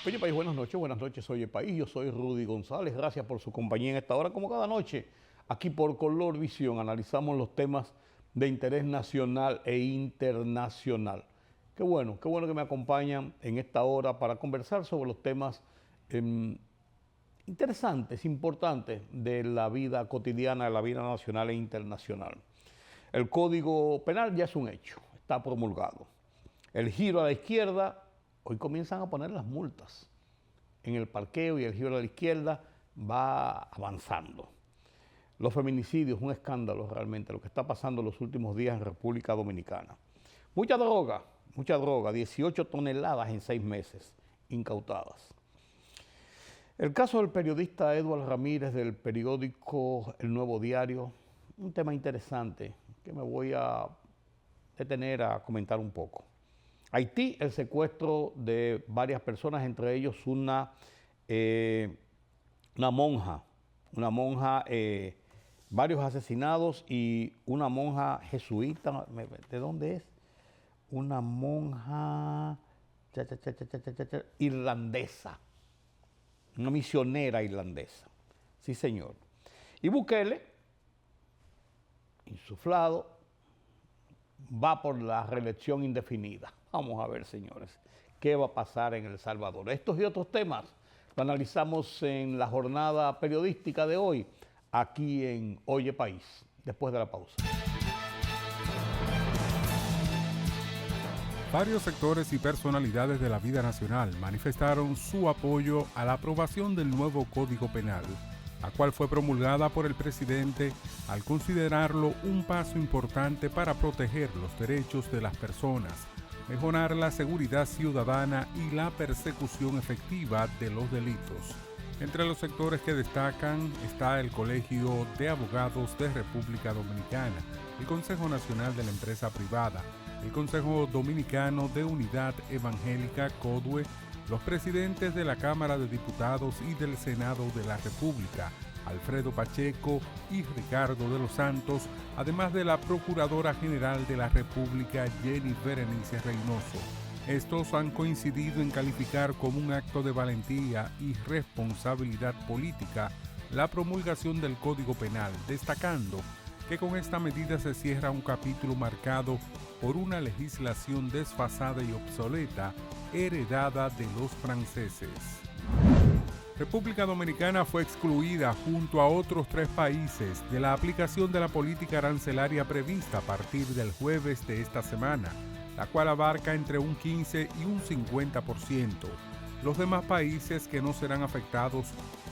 Oye País, buenas noches, Oye País, yo soy Rudy González, gracias por su compañía en esta hora, como cada noche, aquí por Color Visión, analizamos los temas de interés nacional e internacional. Qué bueno que me acompañan en esta hora para conversar sobre los temas interesantes, importantes de la vida cotidiana, de la vida nacional e internacional. El Código Penal ya es un hecho, está promulgado. El giro a la izquierda, hoy comienzan a poner las multas en el parqueo y el giro a la izquierda va avanzando. Los feminicidios, un escándalo realmente, lo que está pasando en los últimos días en República Dominicana. Mucha droga, 18 toneladas en 6 meses incautadas. El caso del periodista Eduardo Ramírez del periódico El Nuevo Diario, un tema interesante que me voy a detener a comentar un poco. Haití, el secuestro de varias personas, entre ellos una monja, varios asesinados y una monja jesuita, ¿de dónde es? Una monja irlandesa, una misionera irlandesa, sí señor. Y Bukele, insuflado, va por la reelección indefinida. Vamos a ver, señores, qué va a pasar en El Salvador. Estos y otros temas lo analizamos en la jornada periodística de hoy, aquí en Oye País, después de la pausa. Varios sectores y personalidades de la vida nacional manifestaron su apoyo a la aprobación del nuevo Código Penal, la cual fue promulgada por el presidente al considerarlo un paso importante para proteger los derechos de las personas, mejorar la seguridad ciudadana y la persecución efectiva de los delitos. Entre los sectores que destacan está el Colegio de Abogados de República Dominicana, el Consejo Nacional de la Empresa Privada, el Consejo Dominicano de Unidad Evangélica CODUE, los presidentes de la Cámara de Diputados y del Senado de la República, Alfredo Pacheco y Ricardo de los Santos, además de la Procuradora General de la República, Jenny Berenice Reynoso. Estos han coincidido en calificar como un acto de valentía y responsabilidad política la promulgación del Código Penal, destacando que con esta medida se cierra un capítulo marcado por una legislación desfasada y obsoleta heredada de los franceses. República Dominicana fue excluida junto a otros 3 países de la aplicación de la política arancelaria prevista a partir del jueves de esta semana, la cual abarca entre un 15 y un 50%. Los demás países que no serán afectados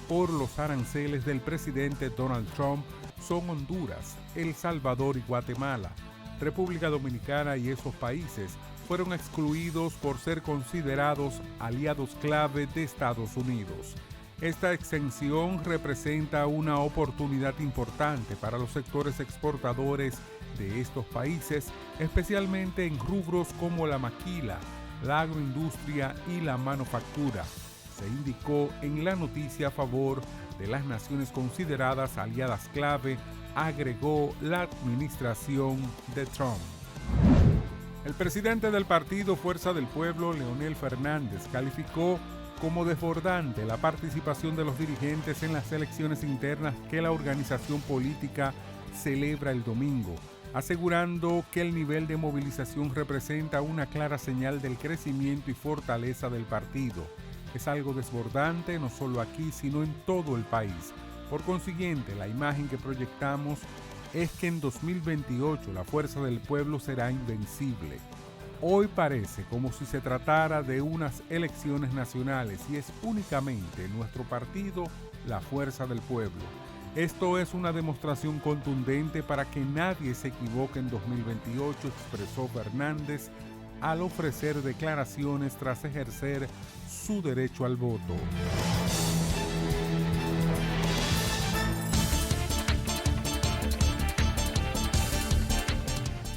por los aranceles del presidente Donald Trump son Honduras, El Salvador y Guatemala. República Dominicana y esos países fueron excluidos por ser considerados aliados clave de Estados Unidos. Esta exención representa una oportunidad importante para los sectores exportadores de estos países, especialmente en rubros como la maquila, la agroindustria y la manufactura, se indicó en la noticia a favor de las naciones consideradas aliadas clave, agregó la administración de Trump. El presidente del partido Fuerza del Pueblo, Leonel Fernández, calificó como desbordante la participación de los dirigentes en las elecciones internas que la organización política celebra el domingo, asegurando que el nivel de movilización representa una clara señal del crecimiento y fortaleza del partido. Es algo desbordante no solo aquí, sino en todo el país. Por consiguiente, la imagen que proyectamos es que en 2028 la Fuerza del Pueblo será invencible. Hoy parece como si se tratara de unas elecciones nacionales y es únicamente nuestro partido la Fuerza del Pueblo. Esto es una demostración contundente para que nadie se equivoque en 2028, expresó Fernández al ofrecer declaraciones tras ejercer su derecho al voto.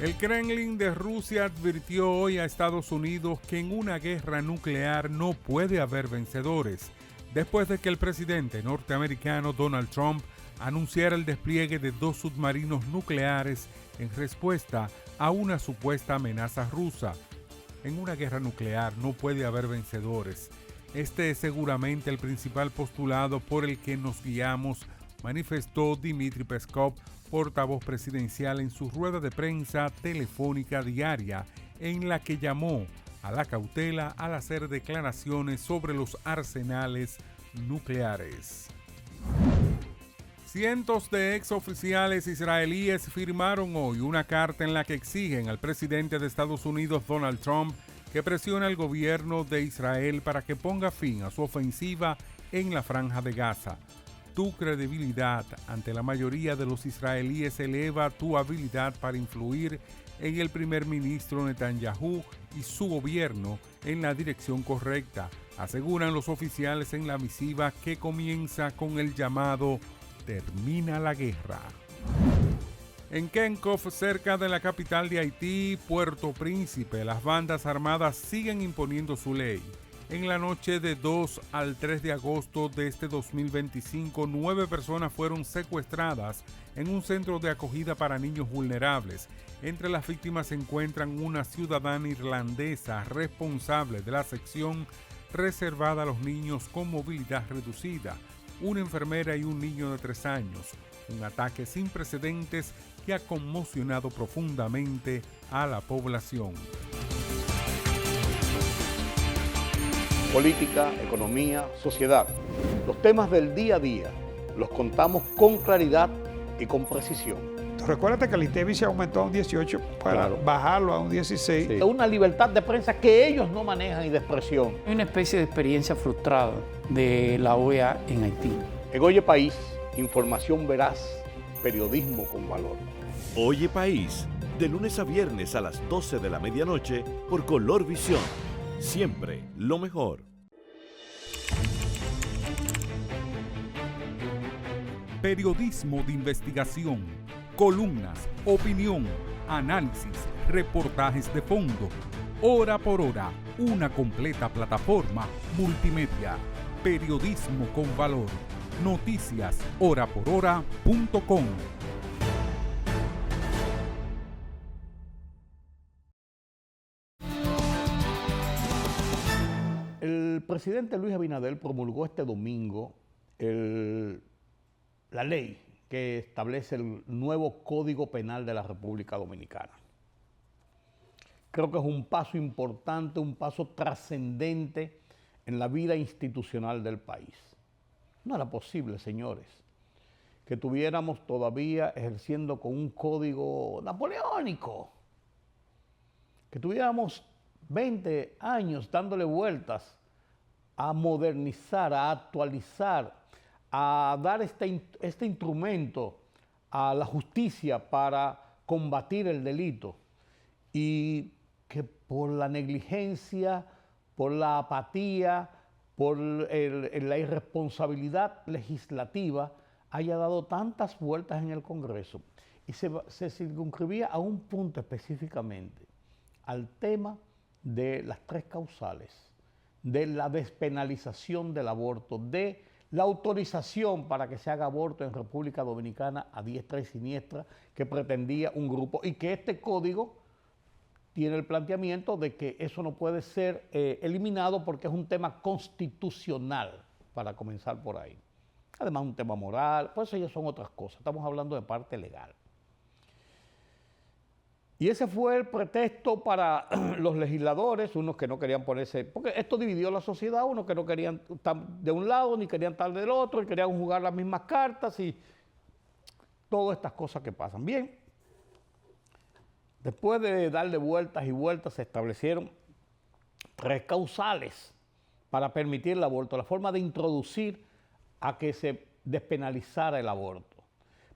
El Kremlin de Rusia advirtió hoy a Estados Unidos que en una guerra nuclear no puede haber vencedores, después de que el presidente norteamericano Donald Trump anunciara el despliegue de 2 submarinos nucleares en respuesta a una supuesta amenaza rusa. En una guerra nuclear no puede haber vencedores. Este es seguramente el principal postulado por el que nos guiamos, manifestó Dmitry Peskov, portavoz presidencial, en su rueda de prensa telefónica diaria, en la que llamó a la cautela al hacer declaraciones sobre los arsenales nucleares. Cientos de exoficiales israelíes firmaron hoy una carta en la que exigen al presidente de Estados Unidos, Donald Trump, que presione al gobierno de Israel para que ponga fin a su ofensiva en la Franja de Gaza. Tu credibilidad ante la mayoría de los israelíes eleva tu habilidad para influir en el primer ministro Netanyahu y su gobierno en la dirección correcta, aseguran los oficiales en la misiva, que comienza con el llamado "Termina la guerra". En Kenkov, cerca de la capital de Haití, Puerto Príncipe, las bandas armadas siguen imponiendo su ley. En la noche de 2 al 3 de agosto de este 2025, 9 personas fueron secuestradas en un centro de acogida para niños vulnerables. Entre las víctimas se encuentran una ciudadana irlandesa responsable de la sección reservada a los niños con movilidad reducida, una enfermera y un niño de 3 años. Un ataque sin precedentes que ha conmocionado profundamente a la población. Política, economía, sociedad. Los temas del día a día los contamos con claridad y con precisión. Recuérdate que el INTEVI se aumentó a un 18 para bajarlo a un 16. Sí. Una libertad de prensa que ellos no manejan y de expresión. Hay una especie de experiencia frustrada de la OEA en Haití. En Oye País, información veraz, periodismo con valor. Oye País, de lunes a viernes a las 12 de la medianoche por Color Visión. Siempre lo mejor. Periodismo de investigación, columnas, opinión, análisis, reportajes de fondo. Hora por hora, una completa plataforma multimedia. Periodismo con valor. Noticias horaporhora.com. El presidente Luis Abinader promulgó este domingo la ley que establece el nuevo Código Penal de la República Dominicana. Creo que es un paso importante, un paso trascendente en la vida institucional del país. No era posible, señores, que tuviéramos todavía ejerciendo con un código napoleónico, que tuviéramos 20 años dándole vueltas a modernizar, a actualizar, a dar este instrumento a la justicia para combatir el delito, y que por la negligencia, por la apatía, por la irresponsabilidad legislativa haya dado tantas vueltas en el Congreso y se circunscribía a un punto específicamente, al tema de las 3 causales, de la despenalización del aborto, de la autorización para que se haga aborto en República Dominicana a diestra y siniestra que pretendía un grupo, y que este código tiene el planteamiento de que eso no puede ser eliminado porque es un tema constitucional, para comenzar por ahí. Además, un tema moral, pues eso ya son otras cosas, estamos hablando de parte legal. Y ese fue el pretexto para los legisladores, unos que no querían ponerse, porque esto dividió la sociedad, unos que no querían estar de un lado ni querían estar del otro, y querían jugar las mismas cartas y todas estas cosas que pasan. Bien, después de darle vueltas y vueltas, se establecieron 3 causales para permitir el aborto, la forma de introducir a que se despenalizara el aborto.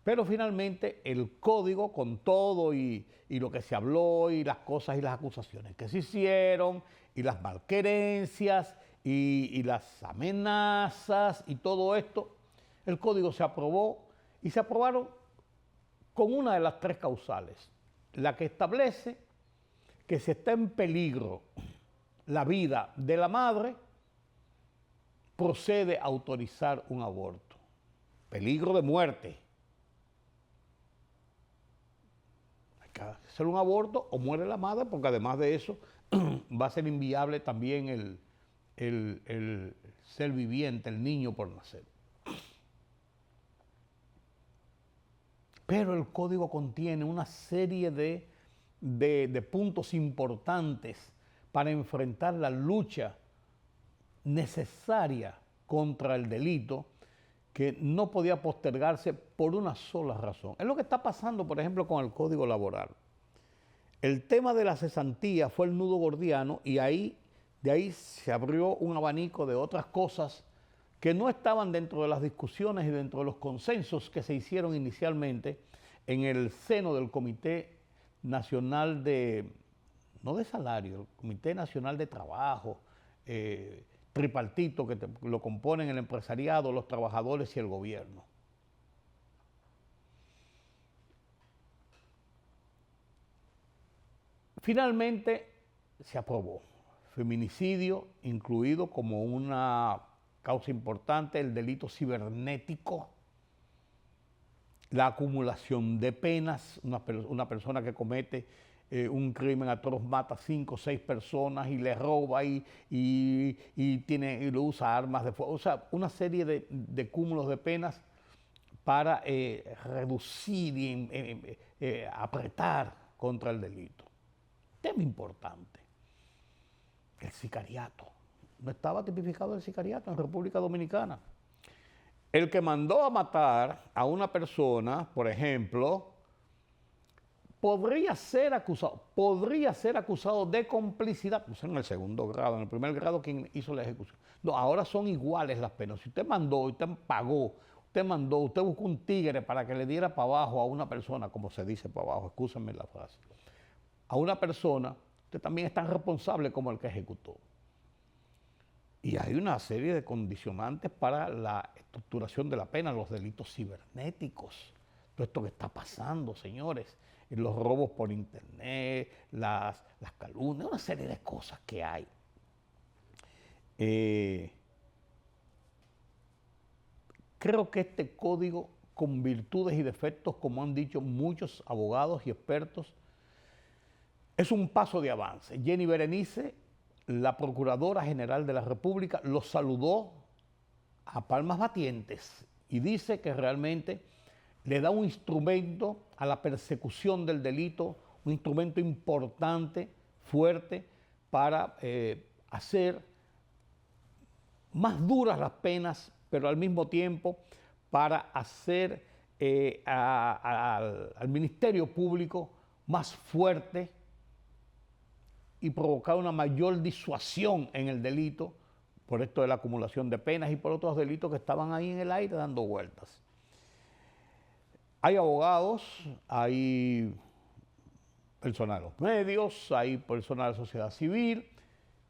Pero finalmente el código, con todo y lo que se habló y las cosas y las acusaciones que se hicieron y las malquerencias y las amenazas y todo esto, el código se aprobó y se aprobaron con una de las 3 causales, la que establece que si está en peligro la vida de la madre, procede a autorizar un aborto. Peligro de muerte. Hay que hacer un aborto o muere la madre, porque además de eso va a ser inviable también el ser viviente, el niño por nacer. Pero el código contiene una serie de puntos importantes para enfrentar la lucha necesaria contra el delito que no podía postergarse por una sola razón. Es lo que está pasando, por ejemplo, con el Código Laboral. El tema de la cesantía fue el nudo gordiano y de ahí se abrió un abanico de otras cosas que no estaban dentro de las discusiones y dentro de los consensos que se hicieron inicialmente en el seno del Comité Nacional no de salario, el Comité Nacional de Trabajo, tripartito que lo componen el empresariado, los trabajadores y el gobierno. Finalmente se aprobó feminicidio, incluido como una causa importante, el delito cibernético, la acumulación de penas, una persona que comete un crimen atroz, mata 5 o 6 personas y le roba y usa armas de fuego. O sea, una serie de cúmulos de penas para reducir y apretar contra el delito. Tema importante, el sicariato. No estaba tipificado el sicariato en República Dominicana. El que mandó a matar a una persona, por ejemplo, podría ser acusado de complicidad, pues en el segundo grado, en el primer grado quien hizo la ejecución. No, ahora son iguales las penas. Si usted mandó, usted pagó, usted buscó un tigre para que le diera para abajo a una persona, como se dice para abajo, excúsenme la frase, a una persona, usted también es tan responsable como el que ejecutó. Y hay una serie de condicionantes para la estructuración de la pena, los delitos cibernéticos, todo esto que está pasando, señores, los robos por internet, las calumnias, una serie de cosas que hay. Creo que este código, con virtudes y defectos, como han dicho muchos abogados y expertos, es un paso de avance. Jenny Berenice, la Procuradora General de la República, lo saludó a palmas batientes y dice que realmente le da un instrumento a la persecución del delito, un instrumento importante, fuerte, para hacer más duras las penas, pero al mismo tiempo para hacer al Ministerio Público más fuerte y provocar una mayor disuasión en el delito por esto de la acumulación de penas y por otros delitos que estaban ahí en el aire dando vueltas. Hay abogados, hay personal de los medios, hay personal de la sociedad civil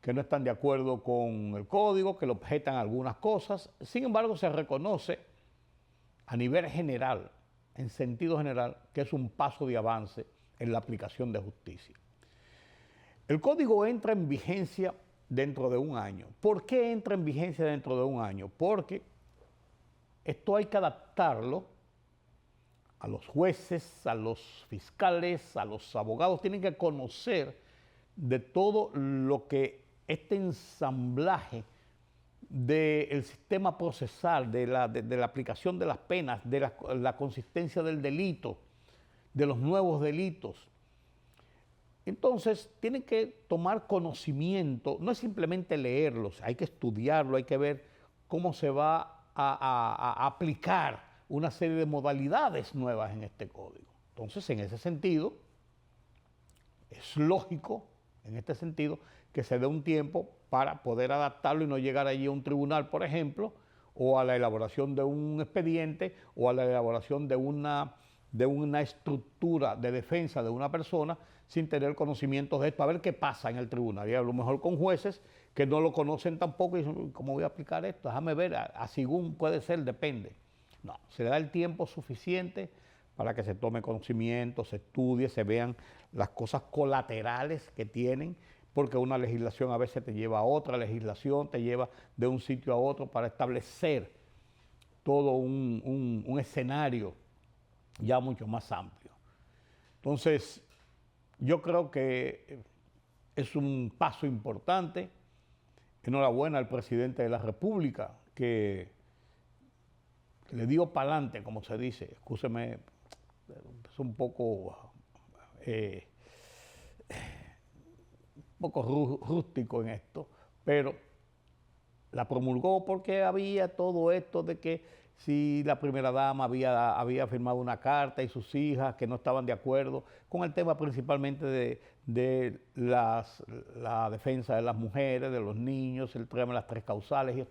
que no están de acuerdo con el código, que le objetan algunas cosas. Sin embargo, se reconoce a nivel general, en sentido general, que es un paso de avance en la aplicación de justicia. El código entra en vigencia dentro de un año. ¿Por qué entra en vigencia dentro de un año? Porque esto hay que adaptarlo a los jueces, a los fiscales, a los abogados. Tienen que conocer de todo lo que este ensamblaje del sistema procesal, de la aplicación de las penas, de la consistencia del delito, de los nuevos delitos. Entonces, tienen que tomar conocimiento, no es simplemente leerlos, hay que estudiarlo, hay que ver cómo se va a aplicar una serie de modalidades nuevas en este código. Entonces, en ese sentido, es lógico, en este sentido, que se dé un tiempo para poder adaptarlo y no llegar allí a un tribunal, por ejemplo, o a la elaboración de un expediente o a la elaboración de una estructura de defensa de una persona sin tener conocimientos de esto, a ver qué pasa en el tribunal. Y a lo mejor con jueces que no lo conocen tampoco y dicen, ¿cómo voy a aplicar esto? Déjame ver, según puede ser, depende. No, se le da el tiempo suficiente para que se tome conocimiento, se estudie, se vean las cosas colaterales que tienen, porque una legislación a veces te lleva a otra legislación, te lleva de un sitio a otro para establecer todo un escenario ya mucho más amplio. Entonces, yo creo que es un paso importante. Enhorabuena al presidente de la República que le dio para adelante, como se dice. Excúseme, es un poco rústico en esto, pero la promulgó porque había todo esto de que si la primera dama había firmado una carta y sus hijas que no estaban de acuerdo con el tema principalmente de la defensa de las mujeres, de los niños, el tema de las 3 causales.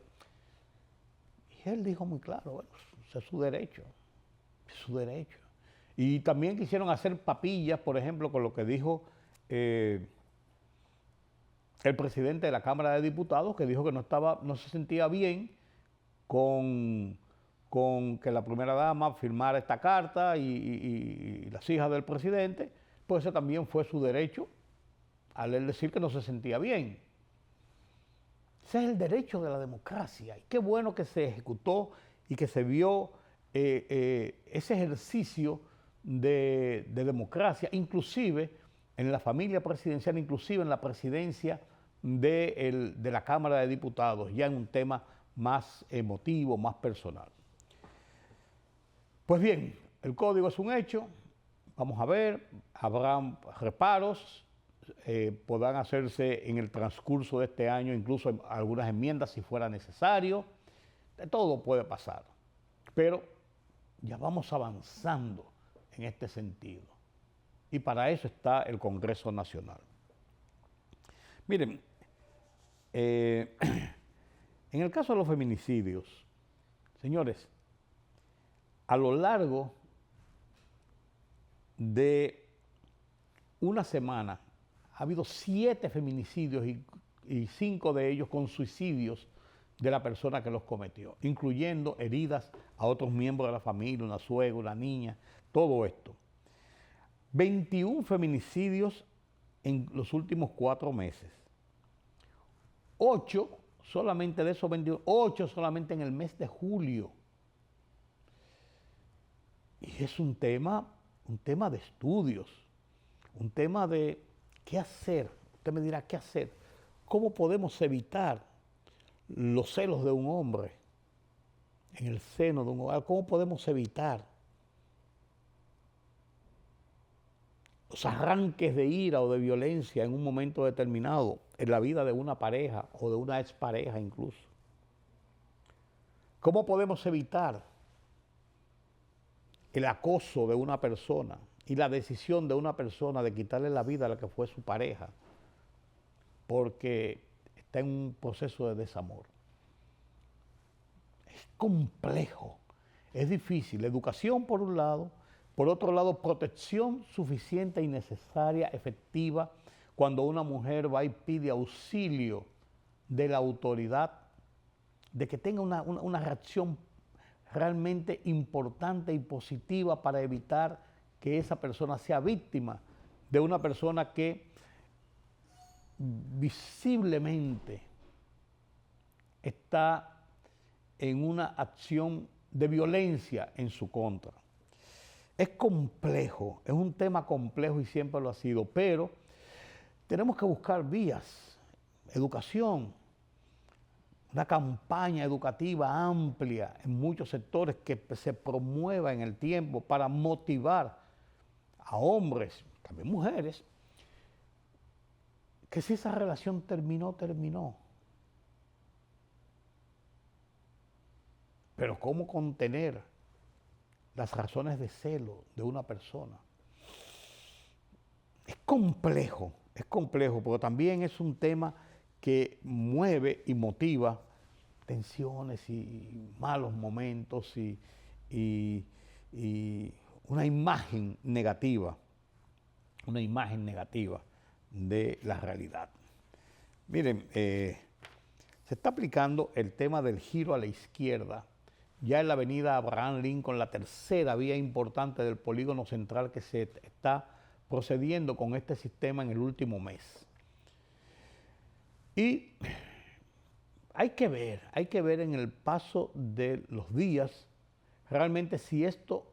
Y él dijo muy claro, bueno, ese es su derecho, es su derecho. Y también quisieron hacer papillas, por ejemplo, con lo que dijo el presidente de la Cámara de Diputados, que dijo que no se sentía bien con que la primera dama firmara esta carta y las hijas del presidente, pues ese también fue su derecho al él decir que no se sentía bien. Ese es el derecho de la democracia. Y qué bueno que se ejecutó y que se vio ese ejercicio de democracia, inclusive en la familia presidencial, inclusive en la presidencia de la Cámara de Diputados, ya en un tema más emotivo, más personal. Pues bien, el código es un hecho, vamos a ver, habrá reparos, podrán hacerse en el transcurso de este año incluso algunas enmiendas si fuera necesario, de todo puede pasar, pero ya vamos avanzando en este sentido y para eso está el Congreso Nacional. Miren, en el caso de los feminicidios, señores, a lo largo de una semana ha habido 7 feminicidios y 5 de ellos con suicidios de la persona que los cometió, incluyendo heridas a otros miembros de la familia, una suegra, una niña, todo esto. 21 feminicidios en los últimos 4 meses. 8 solamente de esos 21, 8 solamente en el mes de julio. Y es un tema de estudios, un tema de qué hacer. Usted me dirá, ¿qué hacer? ¿Cómo podemos evitar los celos de un hombre en el seno de un hogar? ¿Cómo podemos evitar los arranques de ira o de violencia en un momento determinado en la vida de una pareja o de una expareja incluso? ¿Cómo podemos evitar el acoso de una persona y la decisión de una persona de quitarle la vida a la que fue su pareja porque está en un proceso de desamor? Es complejo, es difícil. Educación por un lado, por otro lado protección suficiente y necesaria, efectiva, cuando una mujer va y pide auxilio de la autoridad, de que tenga una reacción realmente importante y positiva para evitar que esa persona sea víctima de una persona que visiblemente está en una acción de violencia en su contra. Es complejo, es un tema complejo y siempre lo ha sido, pero tenemos que buscar vías, educación, una campaña educativa amplia en muchos sectores que se promueva en el tiempo para motivar a hombres, también mujeres, que si esa relación terminó, terminó. Pero ¿cómo contener las razones de celo de una persona? Es complejo, pero también es un tema que mueve y motiva tensiones y malos momentos y una imagen negativa de la realidad. Miren, se está aplicando el tema del giro a la izquierda ya en la avenida Abraham Lincoln, la tercera vía importante del polígono central que se está procediendo con este sistema en el último mes. Y hay que ver en el paso de los días realmente si esto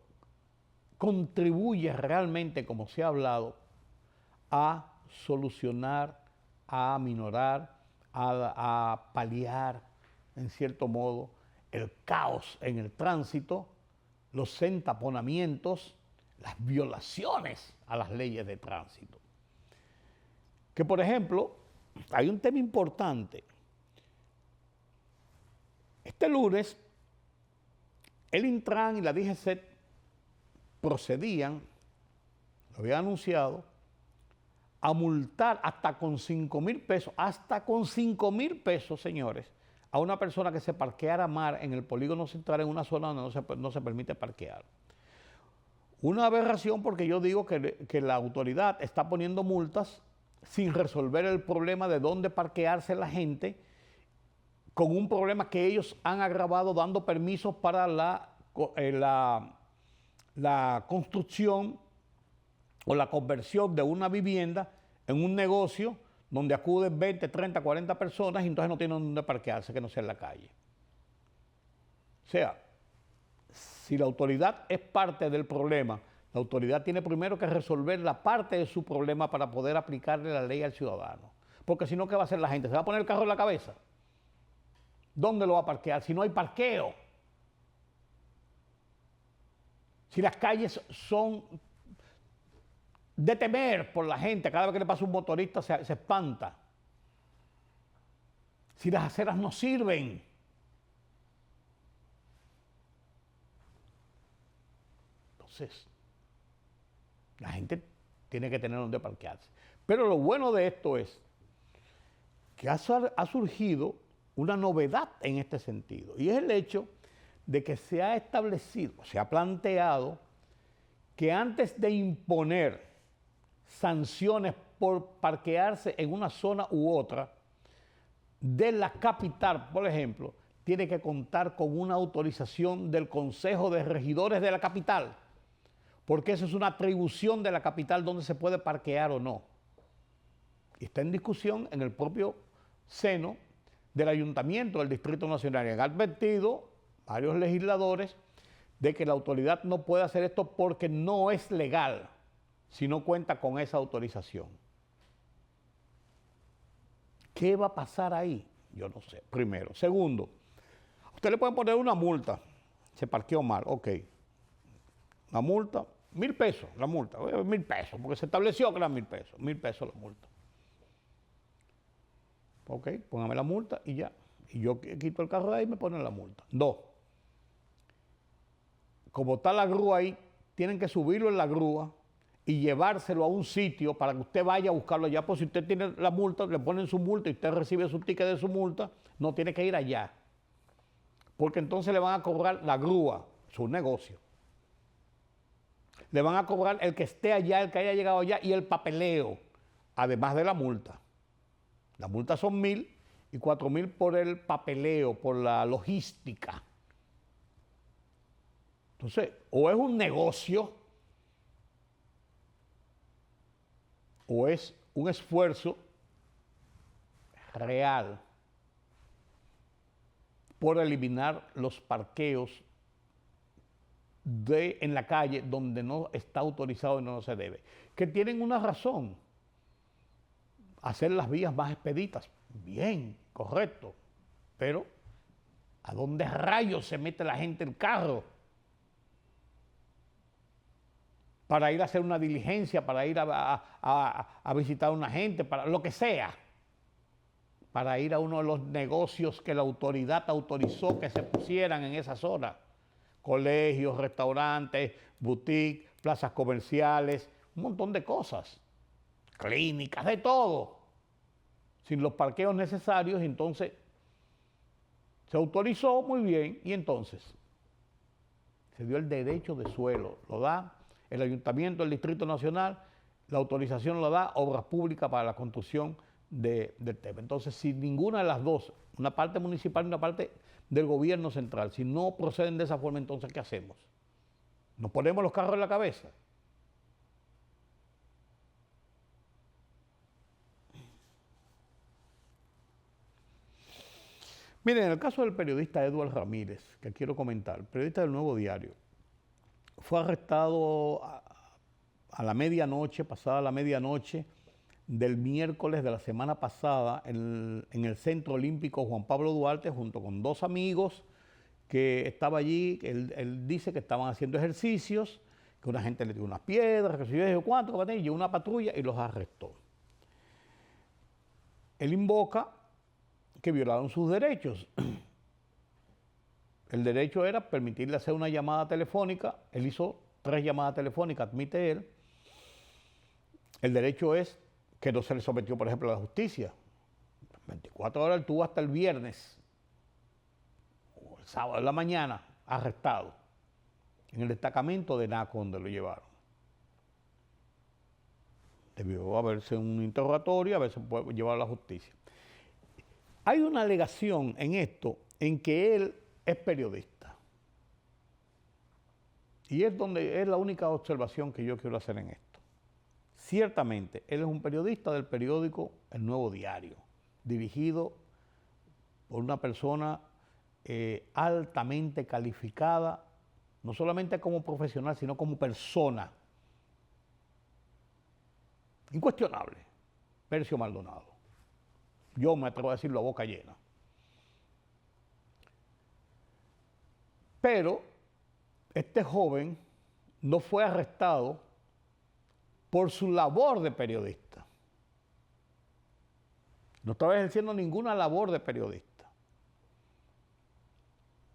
contribuye realmente, como se ha hablado, a solucionar, a aminorar, a paliar, en cierto modo, el caos en el tránsito, los entaponamientos, las violaciones a las leyes de tránsito. Que, por ejemplo, hay un tema importante. Este lunes, el Intran y la DGCET procedían, lo habían anunciado, a multar hasta con 5,000 pesos, señores, a una persona que se parqueara mal en el polígono central en una zona donde no se permite parquear. Una aberración, porque yo digo que la autoridad está poniendo multas sin resolver el problema de dónde parquearse la gente, con un problema que ellos han agravado dando permisos para la construcción o la conversión de una vivienda en un negocio donde acuden 20, 30, 40 personas y entonces no tienen dónde parquearse que no sea en la calle. O sea, si la autoridad es parte del problema, la autoridad tiene primero que resolver la parte de su problema para poder aplicarle la ley al ciudadano. Porque si no, ¿qué va a hacer la gente? ¿Se va a poner el carro en la cabeza? ¿Dónde lo va a parquear? Si no hay parqueo. Si las calles son de temer por la gente, cada vez que le pasa un motorista se espanta. Si las aceras no sirven. Entonces, la gente tiene que tener donde parquearse. Pero lo bueno de esto es que ha surgido una novedad en este sentido, y es el hecho de que se ha establecido, se ha planteado que antes de imponer sanciones por parquearse en una zona u otra de la capital, por ejemplo, tiene que contar con una autorización del Consejo de Regidores de la capital, porque esa es una atribución de la capital donde se puede parquear o no. Y está en discusión en el propio seno del Ayuntamiento del Distrito Nacional. Y han advertido varios legisladores de que la autoridad no puede hacer esto porque no es legal si no cuenta con esa autorización. ¿Qué va a pasar ahí? Yo no sé, primero. Segundo, a usted le pueden poner una multa, se parqueó mal, ok. La multa, 1,000 pesos, la multa, 1,000 pesos, porque se estableció que eran 1,000 pesos, 1,000 pesos la multa. Ok, póngame la multa y ya. Y yo quito el carro de ahí y me ponen la multa. 2. Como está la grúa ahí, tienen que subirlo en la grúa y llevárselo a un sitio para que usted vaya a buscarlo allá. Pues si usted tiene la multa, le ponen su multa y usted recibe su ticket de su multa, no tiene que ir allá. Porque entonces le van a cobrar la grúa, su negocio. Le van a cobrar el que esté allá, el que haya llegado allá y el papeleo, además de la multa. Las multas son 1,000 y 4,000 por el papeleo, por la logística. Entonces, o es un negocio, o es un esfuerzo real por eliminar los parqueos en la calle donde no está autorizado y no se debe. Que tienen una razón. Hacer las vías más expeditas. Bien, correcto. Pero, ¿a dónde rayos se mete la gente el carro? Para ir a hacer una diligencia, para ir a visitar a una gente, para lo que sea. Para ir a uno de los negocios que la autoridad autorizó que se pusieran en esa zona. Colegios, restaurantes, boutiques, plazas comerciales, un montón de cosas. Clínicas, de todo. Sin los parqueos necesarios, entonces se autorizó muy bien y entonces se dio el derecho de suelo, lo da el Ayuntamiento del Distrito Nacional, la autorización lo da Obras Públicas para la construcción del tema. Entonces, si ninguna de las dos, una parte municipal y una parte del gobierno central, si no proceden de esa forma, entonces, ¿qué hacemos? ¿Nos ponemos los carros en la cabeza? Miren, en el caso del periodista Eduardo Ramírez, que quiero comentar, el periodista del Nuevo Diario, fue arrestado a la medianoche, pasada la medianoche, del miércoles de la semana pasada en el Centro Olímpico Juan Pablo Duarte, junto con 2 amigos que estaba allí. Él dice que estaban haciendo ejercicios, que una gente le dio unas piedras, que se yo dije cuánto, y llegó una patrulla y los arrestó. Él invoca que violaron sus derechos. El derecho era permitirle hacer una llamada telefónica. Él hizo 3 llamadas telefónicas, admite él. El derecho es que no se le sometió, por ejemplo, a la justicia. 24 horas, él tuvo hasta el viernes, o el sábado de la mañana, arrestado en el destacamento de Naco, donde lo llevaron. Debió haberse un interrogatorio, a ver si puede llevar a la justicia. Hay una alegación en esto en que él es periodista. Y es la única observación que yo quiero hacer en esto. Ciertamente, él es un periodista del periódico El Nuevo Diario, dirigido por una persona altamente calificada, no solamente como profesional, sino como persona. Incuestionable, Percio Maldonado. Yo me atrevo a decirlo a boca llena. Pero este joven no fue arrestado por su labor de periodista. No estaba ejerciendo ninguna labor de periodista.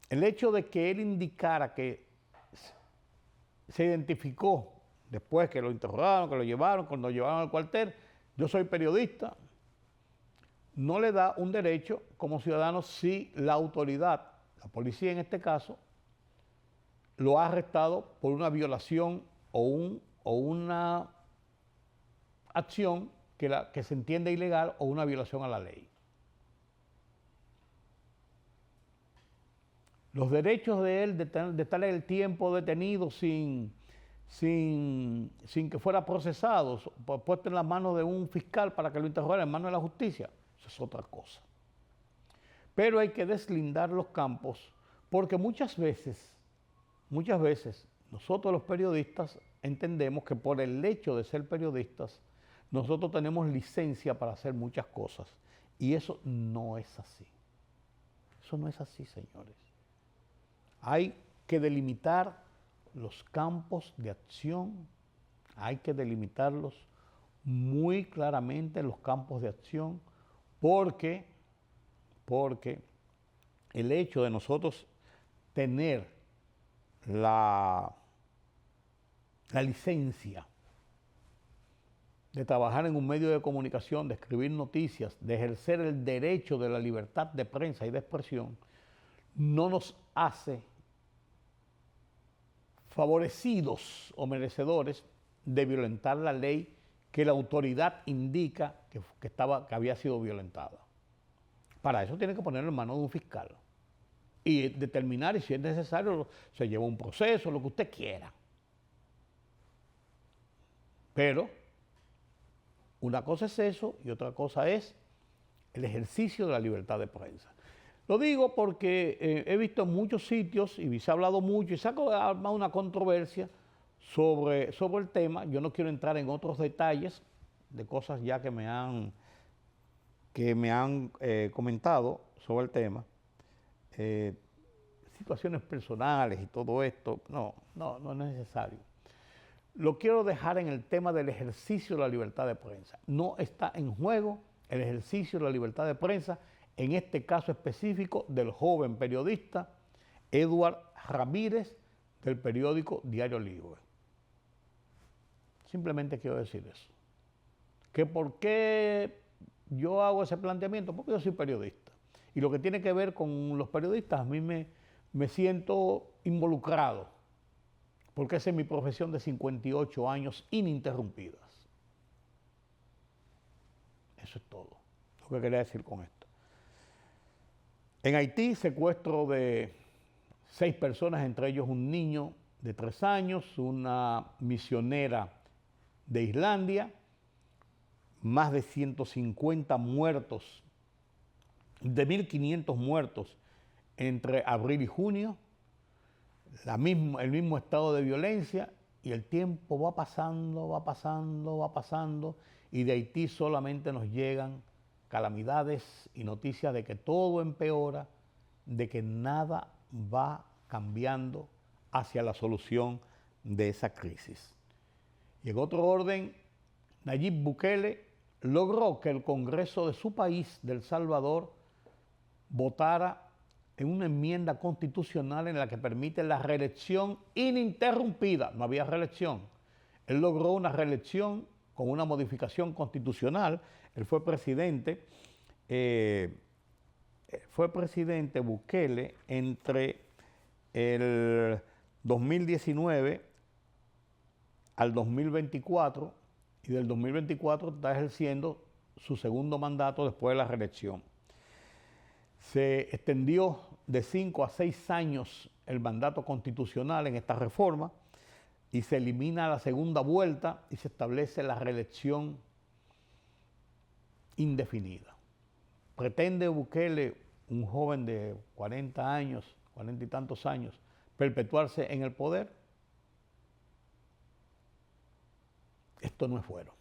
El hecho de que él indicara que se identificó después que lo interrogaron, que lo llevaron, cuando lo llevaron al cuartel, yo soy periodista, no le da un derecho como ciudadano si la autoridad, la policía en este caso, lo ha arrestado por una violación o una acción que se entiende ilegal o una violación a la ley. Los derechos de él de estar el tiempo detenido sin que fuera procesado, puesto en las manos de un fiscal para que lo interrogara, en manos de la justicia, eso es otra cosa. Pero hay que deslindar los campos porque muchas veces nosotros los periodistas entendemos que por el hecho de ser periodistas nosotros tenemos licencia para hacer muchas cosas y eso no es así. Eso no es así, señores. Hay que delimitar los campos de acción, hay que delimitarlos muy claramente, los campos de acción, porque el hecho de nosotros tener la licencia de trabajar en un medio de comunicación, de escribir noticias, de ejercer el derecho de la libertad de prensa y de expresión, no nos hace favorecidos o merecedores de violentar la ley que la autoridad indica que había sido violentada. Para eso tiene que ponerlo en manos de un fiscal y determinar, y si es necesario, se lleva un proceso, lo que usted quiera. Pero una cosa es eso y otra cosa es el ejercicio de la libertad de prensa. Lo digo porque he visto en muchos sitios y se ha hablado mucho y se ha armado una controversia sobre el tema. Yo no quiero entrar en otros detalles de cosas ya que me han comentado sobre el tema. Situaciones personales y todo esto, no es necesario. Lo quiero dejar en el tema del ejercicio de la libertad de prensa. No está en juego el ejercicio de la libertad de prensa, en este caso específico del joven periodista Edward Ramírez del periódico Diario Libre. Simplemente quiero decir eso. ¿Que por qué yo hago ese planteamiento? Porque yo soy periodista. Y lo que tiene que ver con los periodistas, a mí me siento involucrado, porque esa es mi profesión de 58 años ininterrumpidas. Eso es todo lo que quería decir con esto. En Haití, secuestro de 6 personas, entre ellos un niño de 3 años, una misionera de Islandia, más de 150 muertos, de 1.500 muertos entre abril y junio, el mismo estado de violencia, y el tiempo va pasando, y de Haití solamente nos llegan calamidades y noticias de que todo empeora, de que nada va cambiando hacia la solución de esa crisis. Y en otro orden, Nayib Bukele logró que el Congreso de su país, de El Salvador, votara en una enmienda constitucional en la que permite la reelección ininterrumpida. No había reelección. Él logró una reelección con una modificación constitucional. Él fue presidente Bukele entre el 2019 al 2024 y del 2024 está ejerciendo su segundo mandato después de la reelección. Se extendió de 5 a 6 años el mandato constitucional en esta reforma y se elimina la segunda vuelta y se establece la reelección indefinida. Pretende Bukele, un joven de 40 años, 40 y tantos años, perpetuarse en el poder. Esto no es bueno.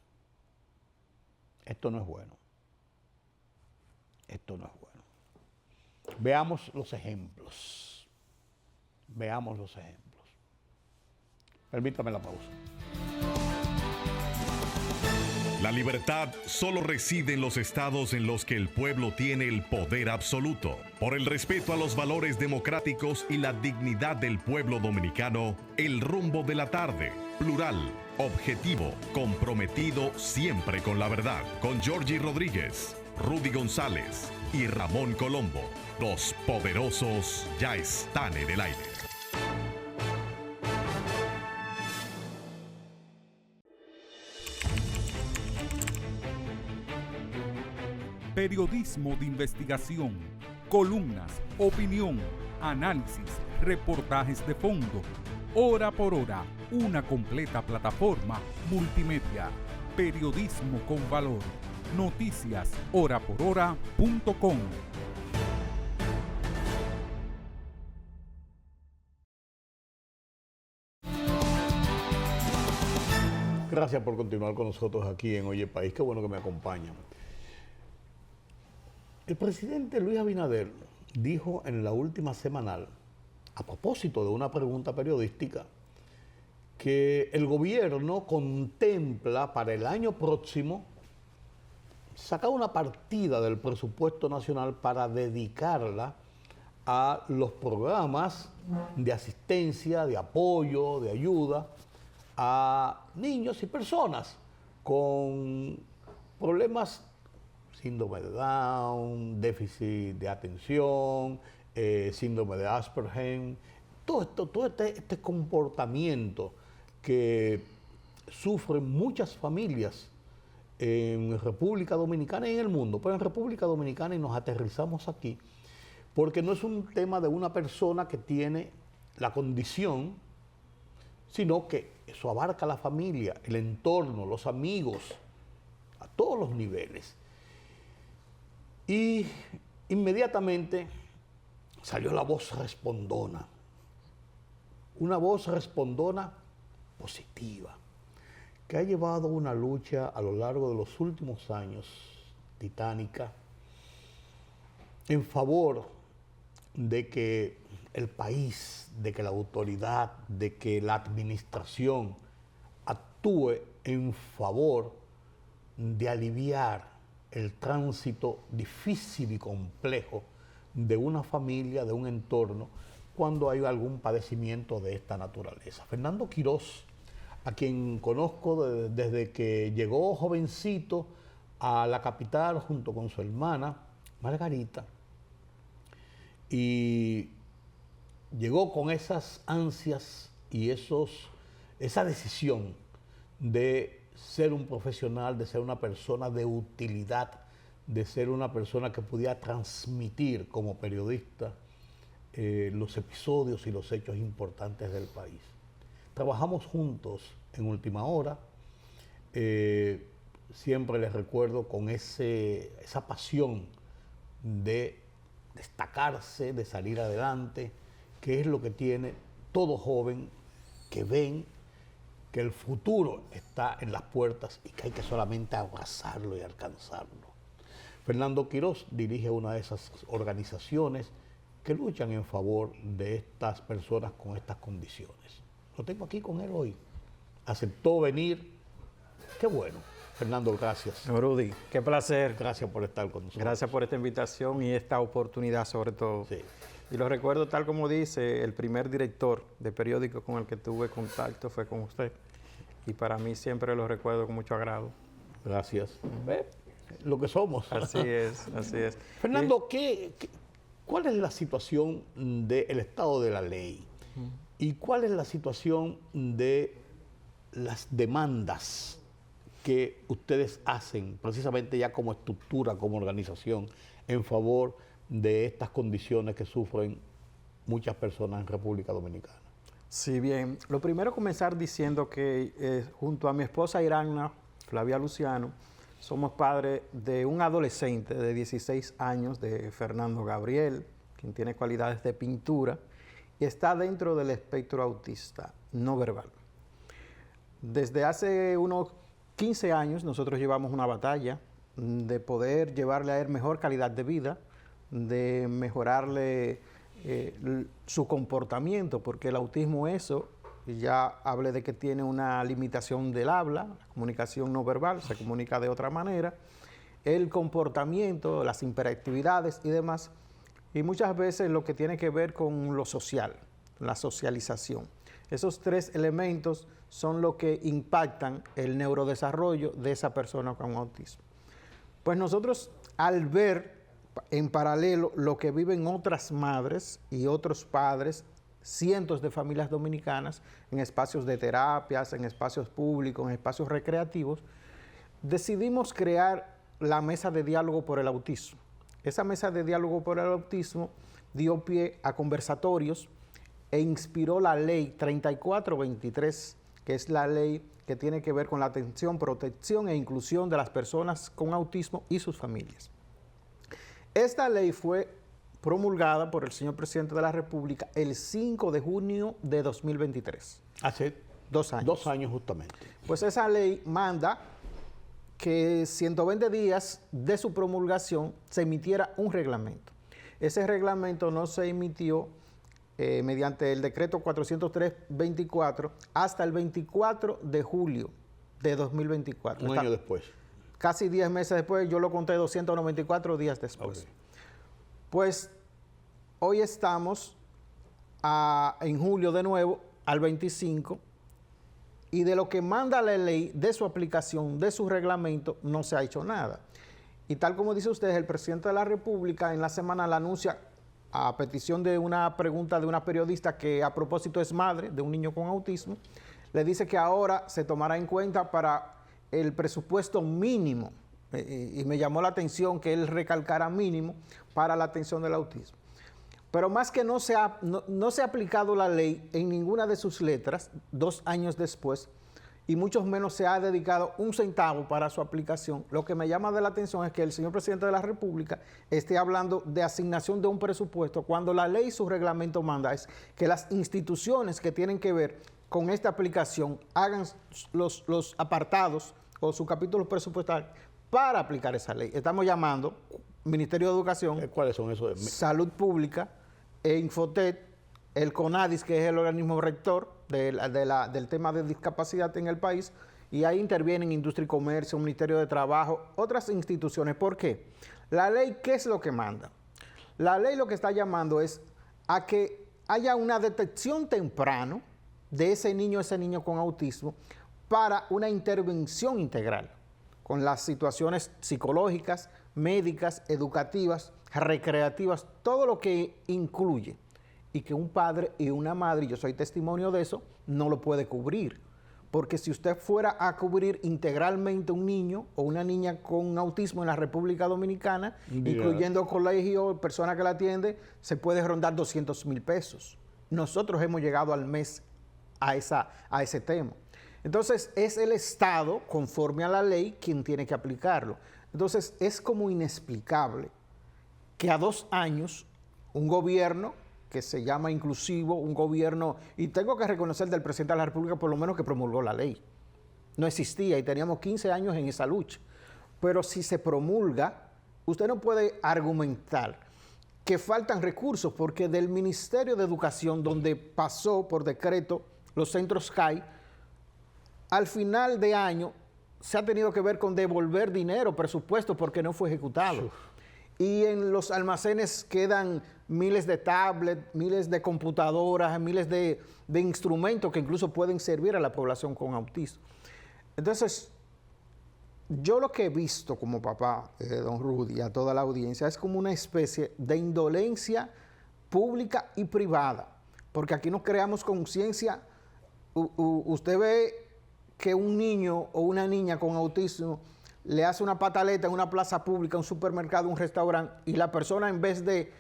Esto no es bueno. Esto no es bueno. Veamos los ejemplos. Veamos los ejemplos. Permítame la pausa. La libertad solo reside en los estados en los que el pueblo tiene el poder absoluto. Por el respeto a los valores democráticos y la dignidad del pueblo dominicano, El Rumbo de la Tarde, plural, objetivo, comprometido siempre con la verdad. Con Georgie Rodríguez, Rudy González y Ramón Colombo. Los poderosos ya están en el aire. Periodismo de investigación, columnas, opinión, análisis, reportajes de fondo. Hora por hora, una completa plataforma multimedia. Periodismo con valor. Noticias horaporhora.com. Gracias por continuar con nosotros aquí en Oye País. Qué bueno que me acompañan. El presidente Luis Abinader dijo en la última semanal, a propósito de una pregunta periodística, que el gobierno contempla para el año próximo sacar una partida del presupuesto nacional para dedicarla a los programas de asistencia, de apoyo, de ayuda a niños y personas con problemas, síndrome de Down, déficit de atención, síndrome de Asperger, todo este comportamiento que sufren muchas familias en República Dominicana y en el mundo, pero en República Dominicana, y nos aterrizamos aquí, porque no es un tema de una persona que tiene la condición, sino que eso abarca a la familia, el entorno, los amigos, a todos los niveles. Y inmediatamente salió la voz respondona, una voz respondona positiva, que ha llevado una lucha a lo largo de los últimos años, titánica, en favor de que el país, de que la autoridad, de que la administración actúe en favor de aliviar el tránsito difícil y complejo de una familia, de un entorno, cuando hay algún padecimiento de esta naturaleza. Fernando Quirós, a quien conozco desde que llegó jovencito a la capital junto con su hermana Margarita, y llegó con esas ansias y esa decisión de ser un profesional, de ser una persona de utilidad, de ser una persona que pudiera transmitir como periodista los episodios y los hechos importantes del país. Trabajamos juntos en Última Hora, siempre les recuerdo con esa pasión de destacarse, de salir adelante, que es lo que tiene todo joven que ven que el futuro está en las puertas y que hay que solamente abrazarlo y alcanzarlo. Fernando Quiroz dirige una de esas organizaciones que luchan en favor de estas personas con estas condiciones. Lo tengo aquí con él hoy. Aceptó venir. Qué bueno. Fernando, gracias. Rudy, qué placer. Gracias por estar con nosotros. Gracias por esta invitación y esta oportunidad sobre todo. Sí. Y lo recuerdo tal como dice, el primer director de periódico con el que tuve contacto fue con usted. Y para mí siempre lo recuerdo con mucho agrado. Gracias. ¿Ve? Lo que somos. Así es, así es. Fernando, ¿cuál es la situación del estado de la ley? ¿Y cuál es la situación de las demandas que ustedes hacen, precisamente ya como estructura, como organización, en favor de estas condiciones que sufren muchas personas en República Dominicana? Sí, bien. Lo primero comenzar diciendo que junto a mi esposa Irana, Flavia Luciano, somos padres de un adolescente de 16 años, de Fernando Gabriel, quien tiene cualidades de pintura y está dentro del espectro autista no verbal. Desde hace unos 15 años nosotros llevamos una batalla de poder llevarle a él mejor calidad de vida, de mejorarle su comportamiento, porque el autismo ya hablé de que tiene una limitación del habla, la comunicación no verbal, se comunica de otra manera, el comportamiento, las hiperactividades y demás, y muchas veces lo que tiene que ver con lo social, la socialización. Esos tres elementos son lo que impactan el neurodesarrollo de esa persona con autismo. Pues nosotros, al ver en paralelo lo que viven otras madres y otros padres, cientos de familias dominicanas, en espacios de terapias, en espacios públicos, en espacios recreativos, decidimos crear la Mesa de Diálogo por el Autismo. Esa Mesa de Diálogo por el Autismo dio pie a conversatorios e inspiró la Ley 3423, que es la ley que tiene que ver con la atención, protección e inclusión de las personas con autismo y sus familias. Esta ley fue promulgada por el señor presidente de la República el 5 de junio de 2023. Hace 2 años. 2 años justamente. Pues esa ley manda que 120 días de su promulgación se emitiera un reglamento. Ese reglamento no se emitió mediante el decreto 403-24 hasta el 24 de julio de 2024. Un año después. Casi 10 meses después, yo lo conté 294 días después. Okay. Pues hoy estamos en julio de nuevo, al 25, y de lo que manda la ley, de su aplicación, de su reglamento, no se ha hecho nada. Y tal como dice usted, el presidente de la República en la semana la anuncia a petición de una pregunta de una periodista que a propósito es madre de un niño con autismo, le dice que ahora se tomará en cuenta para el presupuesto mínimo, y me llamó la atención que él recalcara mínimo para la atención del autismo. Pero más que no se ha aplicado la ley en ninguna de sus letras 2 años después, y mucho menos se ha dedicado un centavo para su aplicación, lo que me llama de la atención es que el señor presidente de la República esté hablando de asignación de un presupuesto cuando la ley y su reglamento manda es que las instituciones que tienen que ver con esta aplicación hagan los apartados o su capítulo presupuestal para aplicar esa ley. Estamos llamando Ministerio de Educación, ¿cuáles son esos? Salud Pública, Infotet, el CONADIS, que es el organismo rector del tema de discapacidad en el país, y ahí intervienen Industria y Comercio, Ministerio de Trabajo, otras instituciones. ¿Por qué? La ley, ¿qué es lo que manda? La ley lo que está llamando es a que haya una detección temprana de ese niño con autismo para una intervención integral con las situaciones psicológicas, médicas, educativas, recreativas, todo lo que incluye, y que un padre y una madre, y yo soy testimonio de eso, no lo puede cubrir. Porque si usted fuera a cubrir integralmente un niño o una niña con autismo en la República Dominicana, incluyendo colegio, persona que la atiende, se puede rondar 200,000 pesos. Nosotros hemos llegado al mes a ese tema. Entonces, es el Estado, conforme a la ley, quien tiene que aplicarlo. Entonces, es como inexplicable que a 2 años un gobierno que se llama inclusivo, un gobierno, y tengo que reconocer del presidente de la República por lo menos que promulgó la ley. No existía y teníamos 15 años en esa lucha. Pero si se promulga, usted no puede argumentar que faltan recursos, porque del Ministerio de Educación, donde pasó por decreto los centros CAI, al final de año se ha tenido que ver con devolver dinero, presupuesto, porque no fue ejecutado. Y en los almacenes quedan miles de tablets, miles de computadoras, miles de instrumentos que incluso pueden servir a la población con autismo. Entonces, yo lo que he visto como papá, don Rudy, a toda la audiencia, es como una especie de indolencia pública y privada, porque aquí no creamos conciencia. Usted ve que un niño o una niña con autismo le hace una pataleta en una plaza pública, un supermercado, un restaurante, y la persona, en vez de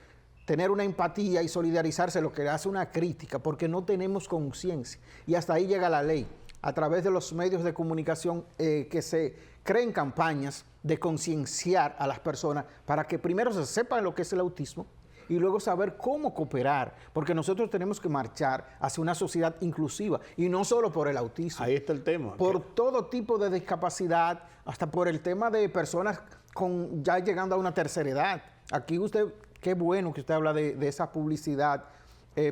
tener una empatía y solidarizarse, lo que hace una crítica, porque no tenemos conciencia. Y hasta ahí llega la ley, a través de los medios de comunicación, que se creen campañas de concienciar a las personas para que primero se sepan lo que es el autismo y luego saber cómo cooperar, porque nosotros tenemos que marchar hacia una sociedad inclusiva, y no solo por el autismo. Ahí está el tema. Por todo tipo de discapacidad, hasta por el tema de personas ya llegando a una tercera edad. Aquí usted, qué bueno que usted habla de esa publicidad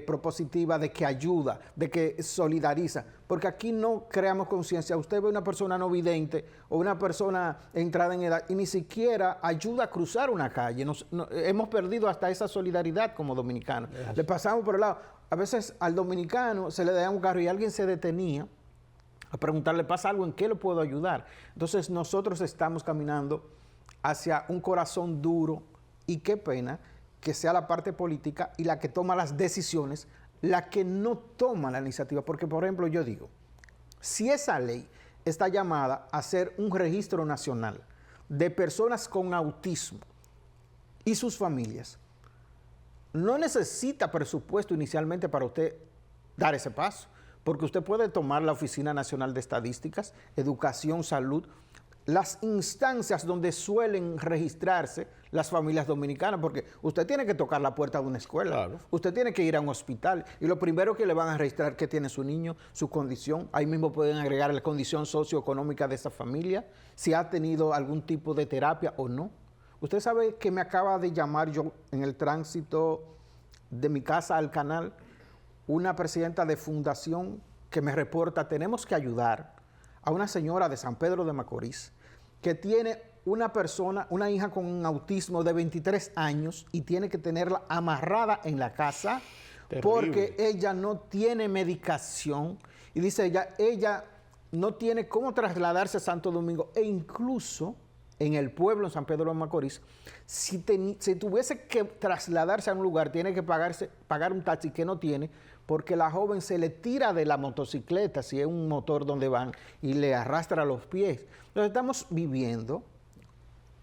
propositiva, de que ayuda, de que solidariza, porque aquí no creamos conciencia. Usted ve una persona no vidente o una persona entrada en edad y ni siquiera ayuda a cruzar una calle. Hemos perdido hasta esa solidaridad como dominicanos. Le pasamos por el lado. A veces al dominicano se le da un carro y alguien se detenía a preguntarle, ¿pasa algo? ¿En qué le puedo ayudar? Entonces nosotros estamos caminando hacia un corazón duro, y qué pena que sea la parte política y la que toma las decisiones, la que no toma la iniciativa. Porque, por ejemplo, yo digo, si esa ley está llamada a hacer un registro nacional de personas con autismo y sus familias, no necesita presupuesto inicialmente para usted dar ese paso, porque usted puede tomar la Oficina Nacional de Estadísticas, Educación, Salud, las instancias donde suelen registrarse las familias dominicanas, porque usted tiene que tocar la puerta de una escuela, claro. Usted tiene que ir a un hospital, y lo primero que le van a registrar que tiene su niño, su condición. Ahí mismo pueden agregar la condición socioeconómica de esa familia, si ha tenido algún tipo de terapia o no. Usted sabe que me acaba de llamar yo en el tránsito de mi casa al canal, una presidenta de fundación que me reporta, tenemos que ayudar a una señora de San Pedro de Macorís que tiene una hija con un autismo de 23 años y tiene que tenerla amarrada en la casa. Terrible. Porque ella no tiene medicación, y dice ella no tiene cómo trasladarse a Santo Domingo, e incluso en el pueblo, en San Pedro de Macorís, si tuviese que trasladarse a un lugar, tiene que pagar un taxi que no tiene, porque la joven se le tira de la motocicleta, si es un motor donde van, y le arrastra los pies. Entonces estamos viviendo,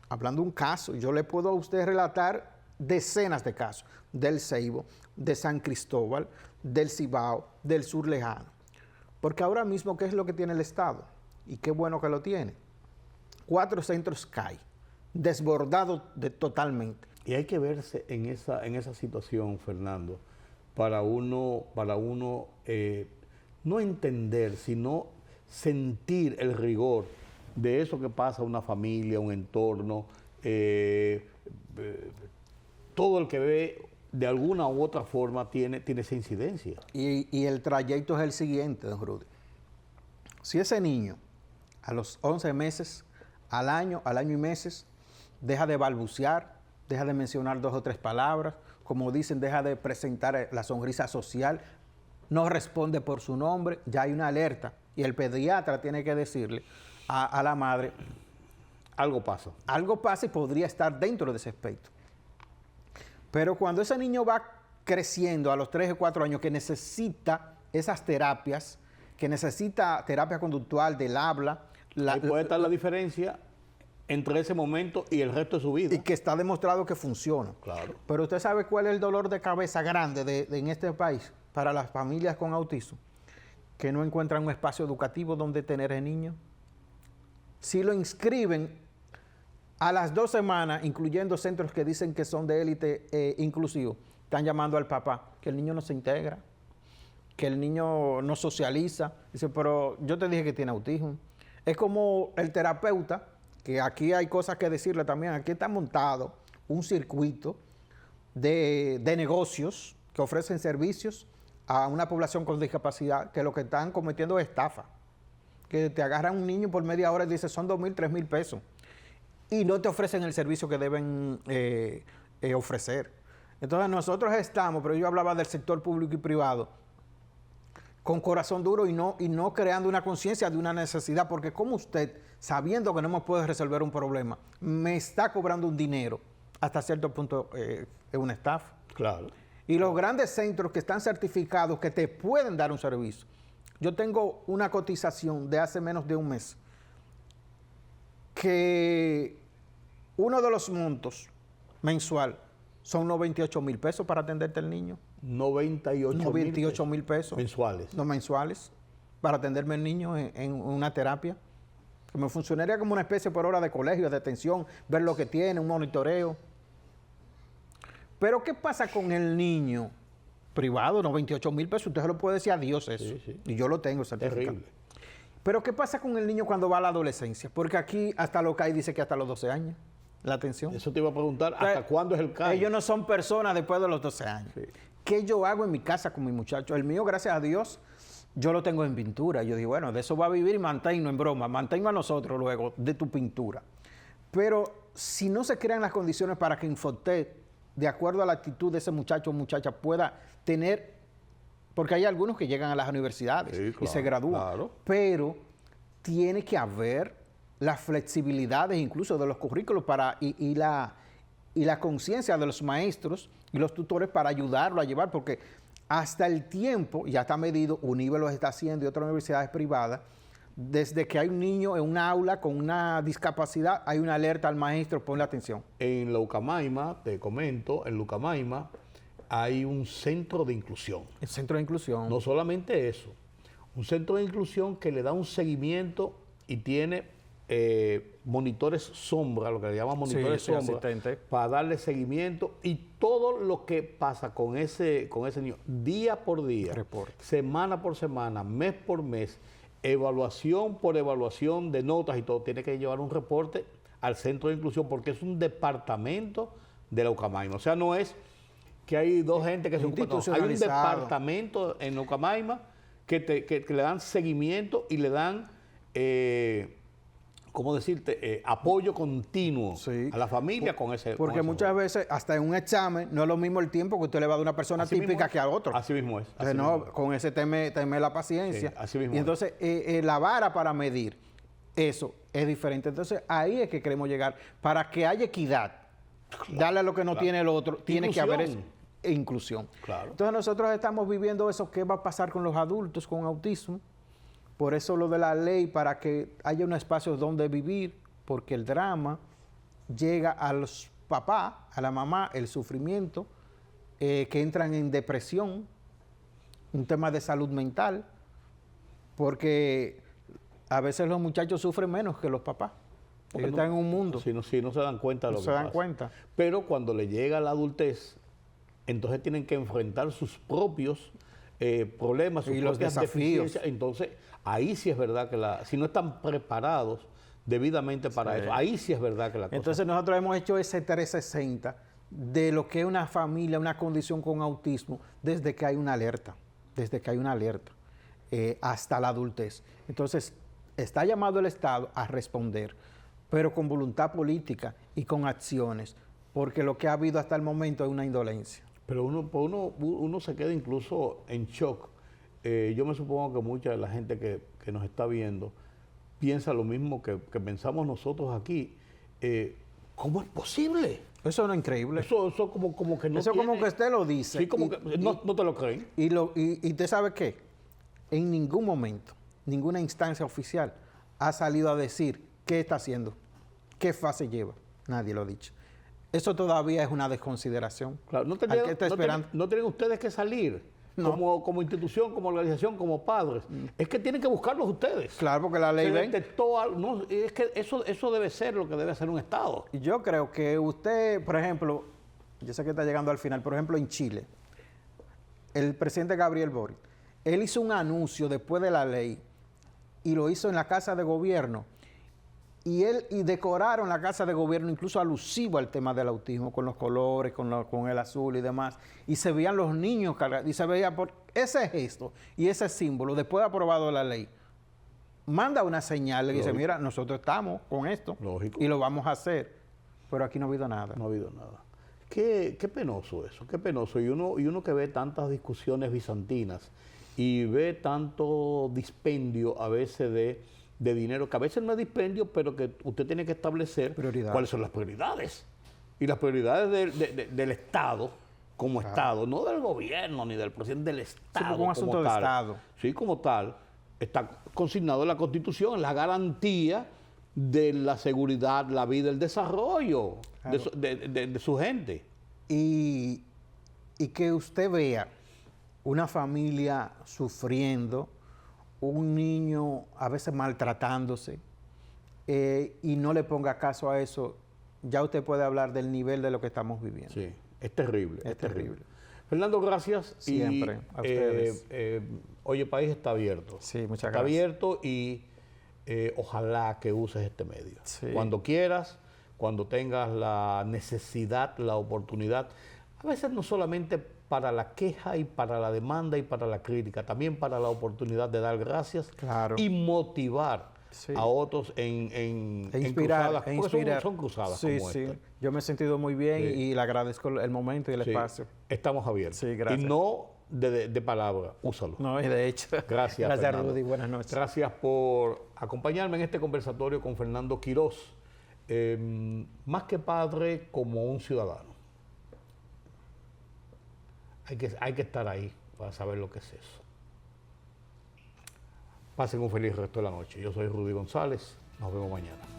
hablando de un caso, yo le puedo a usted relatar decenas de casos, del Ceibo, de San Cristóbal, del Cibao, del Sur Lejano. Porque ahora mismo, ¿qué es lo que tiene el Estado? Y qué bueno que lo tiene. 4 centros CAI, desbordados totalmente. Y hay que verse en esa situación, Fernando, para uno no entender, sino sentir el rigor de eso que pasa a una familia, un entorno. Todo el que ve de alguna u otra forma tiene esa incidencia. Y el trayecto es el siguiente, don Rudy. Si ese niño a los 11 meses, al año y meses, deja de balbucear, deja de mencionar 2 o 3 palabras, como dicen, deja de presentar la sonrisa social, no responde por su nombre, ya hay una alerta, y el pediatra tiene que decirle a la madre, algo pasa. Algo pasa, y podría estar dentro de ese espectro. Pero cuando ese niño va creciendo a los 3 o 4 años, que necesita esas terapias, que necesita terapia conductual del habla, ahí puede estar la diferencia entre ese momento y el resto de su vida. Y que está demostrado que funciona. Claro. Pero usted sabe cuál es el dolor de cabeza grande en este país para las familias con autismo, que no encuentran un espacio educativo donde tener el niño. Si lo inscriben a las 2 semanas, incluyendo centros que dicen que son de élite inclusivo, están llamando al papá, que el niño no se integra, que el niño no socializa. Dice, pero yo te dije que tiene autismo. Es como el terapeuta, que aquí hay cosas que decirle también. Aquí está montado un circuito de negocios que ofrecen servicios a una población con discapacidad, que lo que están cometiendo es estafa. Que te agarran un niño por media hora y dice son 2,000, 3,000 pesos. Y no te ofrecen el servicio que deben ofrecer. Entonces nosotros estamos, pero yo hablaba del sector público y privado, con corazón duro y no creando una conciencia de una necesidad, porque como usted, sabiendo que no me puede resolver un problema, me está cobrando un dinero, hasta cierto punto es una estafa. Claro. Y los grandes centros que están certificados, que te pueden dar un servicio. Yo tengo una cotización de hace menos de un mes, que uno de los montos mensual son 98,000 pesos para atenderte al niño. 98,000 pesos. mensuales. No mensuales, para atenderme al niño en una terapia. Que me funcionaría como una especie por hora de colegio, de atención, ver lo que tiene, un monitoreo. Pero ¿qué pasa con el niño privado? 98,000 pesos, usted se lo puede decir a Dios eso. Sí, sí. Y yo lo tengo certificado. Terrible. Pero ¿qué pasa con el niño cuando va a la adolescencia? Porque aquí hasta lo CAI dice que hasta los 12 años. La atención. Eso te iba a preguntar, ¿hasta cuándo es el CAI? Ellos no son personas después de los 12 años. Sí. ¿Qué yo hago en mi casa con mi muchacho? El mío, gracias a Dios, yo lo tengo en pintura. Yo digo, bueno, de eso va a vivir y manténlo en broma. Manténlo a nosotros luego de tu pintura. Pero si no se crean las condiciones para que Infotec, de acuerdo a la actitud de ese muchacho o muchacha, pueda tener, porque hay algunos que llegan a las universidades y se gradúan, claro. Pero tiene que haber las flexibilidades incluso de los currículos y la conciencia de los maestros y los tutores para ayudarlo a llevar, porque hasta el tiempo, ya está medido, UNIBE lo está haciendo y otras universidades privadas, desde que hay un niño en una aula con una discapacidad, hay una alerta al maestro, ponle atención. En la Ucamaima, te comento, en Ucamaima hay un centro de inclusión. El centro de inclusión. No solamente eso, un centro de inclusión que le da un seguimiento y tiene monitores sombra, lo que le llaman monitores sombra, para darle seguimiento y todo lo que pasa con ese niño, día por día, semana por semana, mes por mes, evaluación por evaluación de notas y todo, tiene que llevar un reporte al centro de inclusión porque es un departamento de la Ucamaima. O sea, no es que hay dos gente que se ocupan, no, hay un departamento en la Ucamaima que le dan seguimiento y le dan ¿cómo decirte? Apoyo continuo a la familia con ese. Porque muchas veces, hasta en un examen, no es lo mismo el tiempo que usted le va a dar a una persona así típica que a otro. Así mismo es. Entonces, no, con ese teme la paciencia. Sí, así mismo y entonces, la vara para medir eso es diferente. Entonces, ahí es que queremos llegar. Para que haya equidad, darle a lo que no tiene el otro, tiene que haber inclusión. Claro. Entonces, nosotros estamos viviendo eso. ¿Qué va a pasar con los adultos con autismo? Por eso lo de la ley, para que haya un espacio donde vivir, porque el drama llega a los papás, a la mamá, el sufrimiento, que entran en depresión, un tema de salud mental, porque a veces los muchachos sufren menos que los papás. Ellos están en un mundo. Si no se dan cuenta de lo que pasa. No se dan cuenta. Pero cuando le llega la adultez, entonces tienen que enfrentar sus propios problemas, sus los desafíos. Entonces, ahí sí es verdad que si no están preparados debidamente para eso, ahí sí es verdad que la cosa. Entonces nosotros hemos hecho ese 360 de lo que es una familia, una condición con autismo, desde que hay una alerta, hasta la adultez. Entonces, está llamado el Estado a responder, pero con voluntad política y con acciones, porque lo que ha habido hasta el momento es una indolencia. Pero uno se queda incluso en shock. Yo me supongo que mucha de la gente que nos está viendo piensa lo mismo que pensamos nosotros aquí. ¿Cómo es posible? Eso no es increíble. Eso como que no Eso tiene... como que usted lo dice. Sí, como que no te lo creen. Y usted sabe qué, en ningún momento, ninguna instancia oficial ha salido a decir qué está haciendo, qué fase lleva. Nadie lo ha dicho. Eso todavía es una desconsideración. Claro, no tienen ustedes que salir como institución, como organización, como padres. Es que tienen que buscarlos ustedes. Claro, porque la ley es que eso debe ser lo que debe hacer un Estado. Yo creo que usted, por ejemplo, yo sé que está llegando al final, por ejemplo, en Chile, el presidente Gabriel Boric, él hizo un anuncio después de la ley y lo hizo en la Casa de Gobierno. Y decoraron la Casa de Gobierno incluso alusivo al tema del autismo, con los colores, con el azul y demás. Y se veían los niños cargados, y se veía por ese gesto y ese símbolo, después de aprobado la ley, manda una señal y dice, mira, nosotros estamos con esto. Lógico. Y lo vamos a hacer. Pero aquí no ha habido nada. No ha habido nada. Qué penoso eso, qué penoso. Y uno que ve tantas discusiones bizantinas y ve tanto dispendio a veces de dinero, que a veces no es dispendio, pero que usted tiene que establecer cuáles son las prioridades. Y las prioridades del Estado, como Estado, no del gobierno ni del presidente, del Estado. Sí, un asunto de Estado. Sí, como tal, está consignado en la Constitución, la garantía de la seguridad, la vida, el desarrollo de su gente. Y que usted vea una familia sufriendo, un niño a veces maltratándose, y no le ponga caso a eso, ya usted puede hablar del nivel de lo que estamos viviendo. Sí, es terrible. Es terrible. Fernando, gracias. Siempre, a ustedes. Oye, País está abierto. Sí, muchas está gracias. abierto y ojalá que uses este medio. Sí. Cuando quieras, cuando tengas la necesidad, la oportunidad, a veces no solamente para la queja y para la demanda y para la crítica, también para la oportunidad de dar gracias y motivar a otros en inspirar, cruzadas, porque son cruzadas como esta. Yo me he sentido muy bien y le agradezco el momento y el espacio. Estamos abiertos. Sí, gracias. Y no de palabra, úsalo. No, y de hecho. Gracias, Gracias, Fernando. Rudy. Buenas noches. Gracias por acompañarme en este conversatorio con Fernando Quirós. Más que padre, como un ciudadano. Hay que estar ahí para saber lo que es eso. Pasen un feliz resto de la noche. Yo soy Rudy González. Nos vemos mañana.